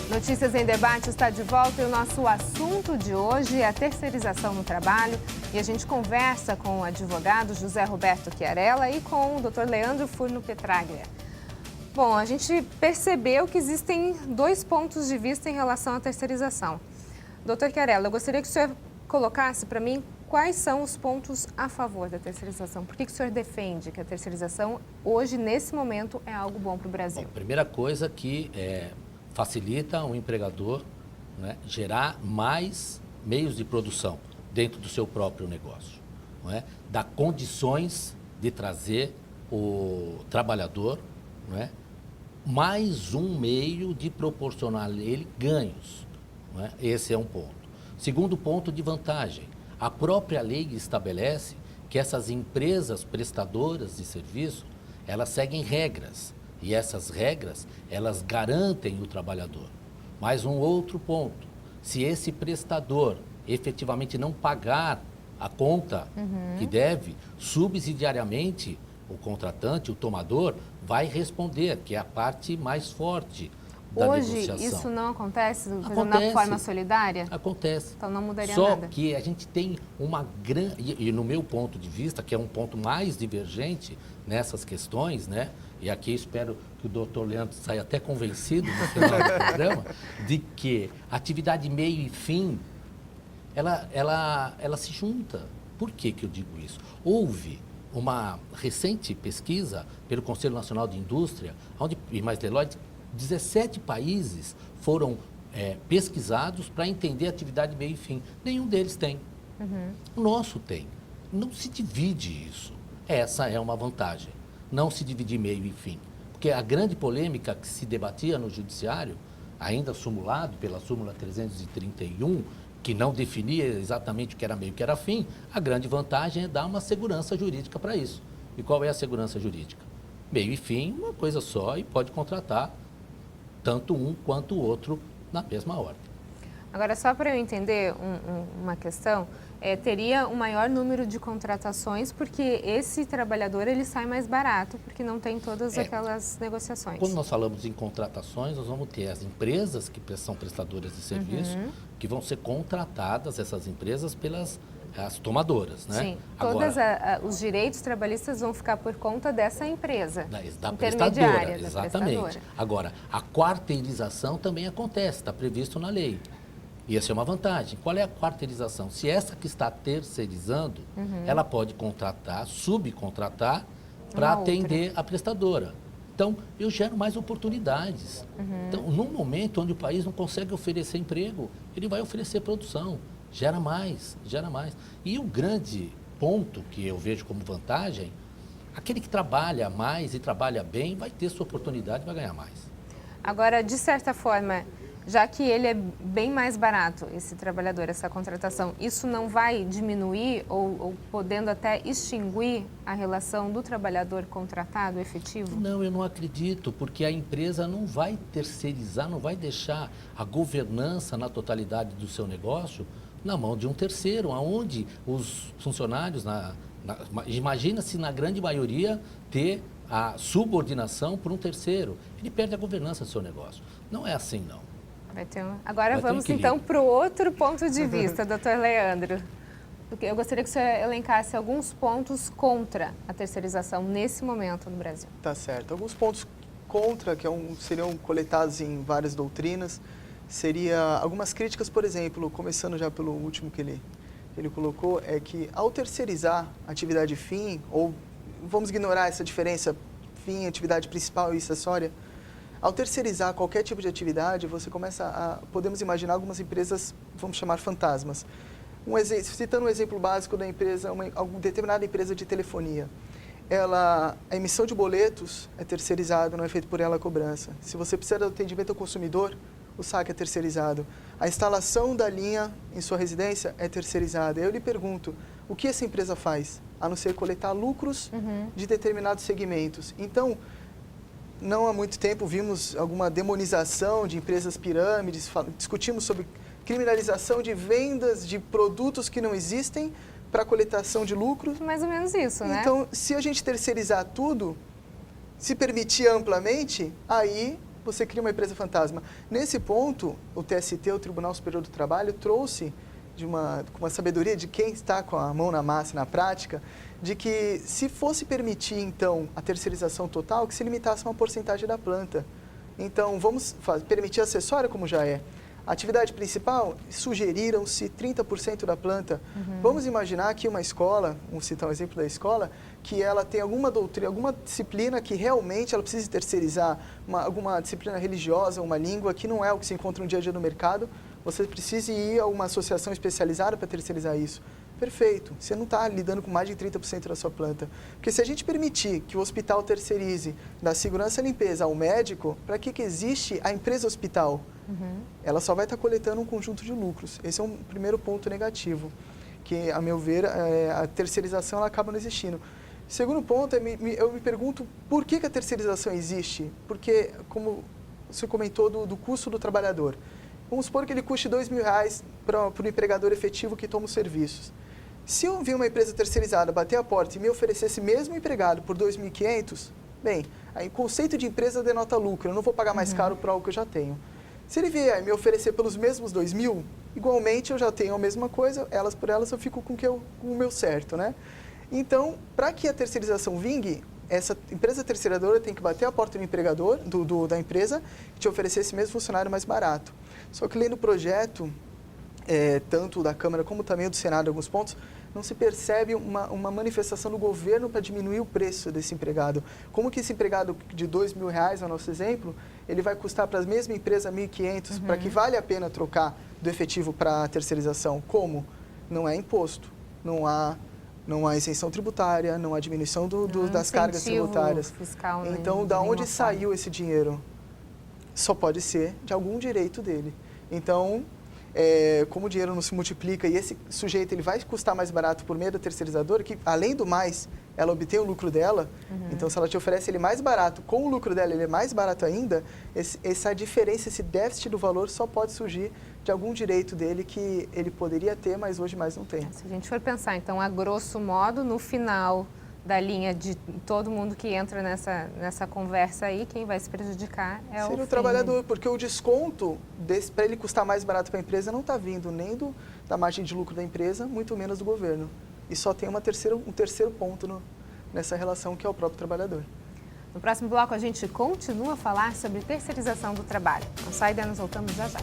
Notícias em Debate está de volta e o nosso assunto de hoje é a terceirização no trabalho. E a gente conversa com o advogado José Roberto Chiarella e com o Dr. Leandro Furno Petraglia. Bom, a gente percebeu que existem dois pontos de vista em relação à terceirização. Dr. Chiarella, eu gostaria que o senhor colocasse para mim quais são os pontos a favor da terceirização. Por que o senhor defende que a terceirização hoje, nesse momento, é algo bom para o Brasil? Bom, primeira coisa que facilita o empregador, né, gerar mais meios de produção dentro do seu próprio negócio. Não é? Dá condições de trazer o trabalhador, não é, mais um meio de proporcionar a ele ganhos. Não é? Esse é um ponto. Segundo ponto de vantagem, a própria lei estabelece que essas empresas prestadoras de serviço, elas seguem regras. E essas regras, elas garantem o trabalhador. Mais um outro ponto, se esse prestador efetivamente não pagar a conta que deve, subsidiariamente o contratante, o tomador, vai responder, que é a parte mais forte da negociação. Hoje isso não acontece, Acontece. Na forma solidária? Acontece. Então não mudaria Só nada. que a gente tem uma grande, e no meu ponto de vista, que é um ponto mais divergente nessas questões, né? E aqui espero que o doutor Leandro saia até convencido no final do programa, de que a atividade meio e fim, ela se junta. Por que eu digo isso? Houve uma recente pesquisa pelo Conselho Nacional de Indústria, onde, e mais Deloitte, 17 países foram pesquisados para entender a atividade meio e fim. Nenhum deles tem. O nosso tem. Não se divide isso. Essa é uma vantagem. Não se dividir meio e fim. Porque a grande polêmica que se debatia no judiciário, ainda sumulado pela súmula 331, que não definia exatamente o que era meio e o que era fim, a grande vantagem é dar uma segurança jurídica para isso. E qual é a segurança jurídica? Meio e fim, uma coisa só, e pode contratar tanto um quanto o outro na mesma ordem. Agora, só para eu entender uma questão, teria um maior número de contratações, porque esse trabalhador ele sai mais barato, porque não tem todas aquelas negociações. Quando nós falamos em contratações, nós vamos ter as empresas que são prestadoras de serviço, que vão ser contratadas, essas empresas, pelas as tomadoras, né? Sim, Agora, todos os direitos trabalhistas vão ficar por conta dessa empresa da intermediária, prestadora, exatamente. prestadora. Agora, a quarteirização também acontece, está previsto na lei. E essa é uma vantagem. Qual é a quarteirização? Se essa que está terceirizando, ela pode contratar, subcontratar, para atender a prestadora. Então, eu gero mais oportunidades. Então, num momento onde o país não consegue oferecer emprego, ele vai oferecer produção. Gera mais, gera mais. E o grande ponto que eu vejo como vantagem, aquele que trabalha mais e trabalha bem, vai ter sua oportunidade e vai ganhar mais. Agora, de certa forma, já que ele é bem mais barato, esse trabalhador, essa contratação, isso não vai diminuir ou podendo até extinguir a relação do trabalhador contratado efetivo? Não, eu não acredito, porque a empresa não vai terceirizar, não vai deixar a governança na totalidade do seu negócio na mão de um terceiro, onde os funcionários, imagina se na grande maioria ter a subordinação por um terceiro, ele perde a governança do seu negócio. Não é assim, não. Agora vamos então para o outro ponto de vista, doutor Leandro. Eu gostaria que o senhor elencasse alguns pontos contra a terceirização nesse momento no Brasil. Tá certo. Alguns pontos contra, que seriam coletados em várias doutrinas, seria algumas críticas, por exemplo, começando já pelo último que ele colocou, é que ao terceirizar a atividade fim, ou vamos ignorar essa diferença fim, atividade principal e acessória, ao terceirizar qualquer tipo de atividade, você podemos imaginar algumas empresas, vamos chamar fantasmas. Citando um exemplo básico da empresa, uma determinada empresa de telefonia. A emissão de boletos é terceirizada, não é feito por ela a cobrança. Se você precisa de atendimento ao consumidor, o saque é terceirizado. A instalação da linha em sua residência é terceirizada. Eu lhe pergunto, o que essa empresa faz? A não ser coletar lucros de determinados segmentos. Então, não há muito tempo vimos alguma demonização de empresas pirâmides, discutimos sobre criminalização de vendas de produtos que não existem para coletação de lucros. Mais ou menos isso, Então, se a gente terceirizar tudo, se permitir amplamente, aí você cria uma empresa fantasma. Nesse ponto, o TST, o Tribunal Superior do Trabalho, trouxe com uma sabedoria de quem está com a mão na massa, na prática, de que se fosse permitir, então, a terceirização total, que se limitasse a uma porcentagem da planta. Então, vamos permitir acessória, como já é. A atividade principal, sugeriram-se 30% da planta. Vamos imaginar que uma escola, vamos citar um exemplo da escola, que ela tem alguma doutrina, alguma disciplina que realmente ela precisa terceirizar, alguma disciplina religiosa, uma língua, que não é o que se encontra no dia a dia no mercado, você precisa ir a uma associação especializada para terceirizar isso. Perfeito, você não está lidando com mais de 30% da sua planta. Porque se a gente permitir que o hospital terceirize da segurança e limpeza ao médico, para que existe a empresa hospital? Ela só vai estar coletando um conjunto de lucros. Esse é um primeiro ponto negativo, que, a meu ver, a terceirização ela acaba não existindo. Segundo ponto, eu me pergunto por que a terceirização existe? Porque, como você comentou do custo do trabalhador, vamos supor que ele custe R$2.000 para o empregador efetivo que toma os serviços. Se eu vir uma empresa terceirizada bater a porta e me oferecer esse mesmo empregado por R$2.500, bem, aí o conceito de empresa denota lucro, eu não vou pagar mais caro para algo que eu já tenho. Se ele vier me oferecer pelos mesmos R$2.000, igualmente eu já tenho a mesma coisa, elas por elas eu fico com o meu certo, né? Então, para que a terceirização vingue, essa empresa terceiradora tem que bater a porta do empregador, da empresa, e te oferecer esse mesmo funcionário mais barato. Só que lendo o projeto, tanto da Câmara como também do Senado, em alguns pontos, não se percebe uma manifestação do governo para diminuir o preço desse empregado. Como que esse empregado de R$2.000, no nosso exemplo, ele vai custar para a mesma empresa R$1.500, para que vale a pena trocar do efetivo para a terceirização? Como? Não é imposto, não há isenção tributária, não há diminuição das cargas tributárias. Fiscal, então, da onde saiu esse dinheiro? Só pode ser de algum direito dele. Então, como o dinheiro não se multiplica e esse sujeito ele vai custar mais barato por meio da terceirizadora, que, além do mais, ela obtém o lucro dela, então, se ela te oferece ele mais barato, com o lucro dela ele é mais barato ainda, essa diferença, esse déficit do valor só pode surgir de algum direito dele que ele poderia ter, mas hoje mais não tem. Se a gente for pensar, então, a grosso modo, no final da linha de todo mundo que entra nessa conversa aí, quem vai se prejudicar é o trabalhador, porque o desconto, para ele custar mais barato para a empresa, não está vindo nem da margem de lucro da empresa, muito menos do governo. E só tem um terceiro ponto nessa relação, que é o próprio trabalhador. No próximo bloco, a gente continua a falar sobre terceirização do trabalho. Não sai daí, nós voltamos já já.